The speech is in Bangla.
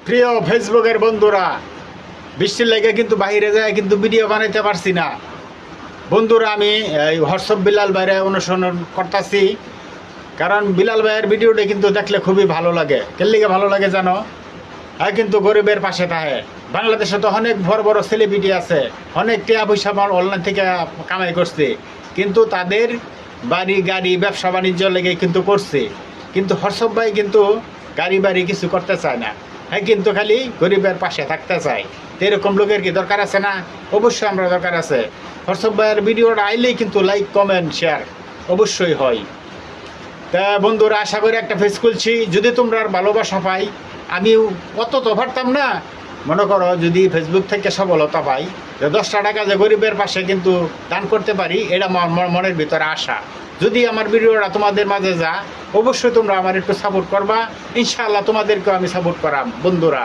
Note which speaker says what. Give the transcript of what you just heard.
Speaker 1: প্রিয় ফেসবুকের বন্ধুরা, বৃষ্টির লেগে কিন্তু বাইরে যায় কিন্তু ভিডিও বানাইতে পারছি না। বন্ধুরা, আমি এই হোয়াটসঅ্যাপ বিলাল ভাইরে অনুসরণ করতেছি, কারণ বিলাল ভাইয়ের ভিডিওটা কিন্তু দেখলে খুবই ভালো লাগে। কেন লিগে ভালো লাগে জানো? কিন্তু গরিবের পাশে থাকে। বাংলাদেশে তো অনেক বড় বড় সেলিব্রিটি আছে, অনেক টাকা পয়সা অনলাইন থেকে কামাই করছে, কিন্তু তাদের বাড়ি গাড়ি ব্যবসা বাণিজ্য লেগে কিন্তু করছে, কিন্তু হোয়াটসঅ্যাপ ভাই কিন্তু গাড়ি বাড়ি কিছু করতে চায় না। কিন্তু খালি গরিবের পাশে থাকতে চায়। তো এরকম লোকের কি দরকার আছে না? অবশ্যই আমরা দরকার আছে। হোয়াটসঅ্যাপ ভাইয়ের ভিডিওটা আইলেই কিন্তু লাইক কমেন্ট শেয়ার অবশ্যই হয়। তা বন্ধুরা, আশা করি একটা ফেস খুলছি, যদি তোমরা আর ভালোবাসা পাই। আমি অত তো পারতাম না। মনে করো যদি ফেসবুক থেকে সফলতা পাই, যে 10টা টাকা যে গরিবের পাশে কিন্তু দান করতে পারি, এটা মনের ভিতরে আশা। যদি আমার ভিডিওটা তোমাদের মাঝে যা, অবশ্যই তোমরা আমার একটু সাপোর্ট করবা। ইনশাআল্লাহ তোমাদেরকেও আমি সাপোর্ট করাম বন্ধুরা।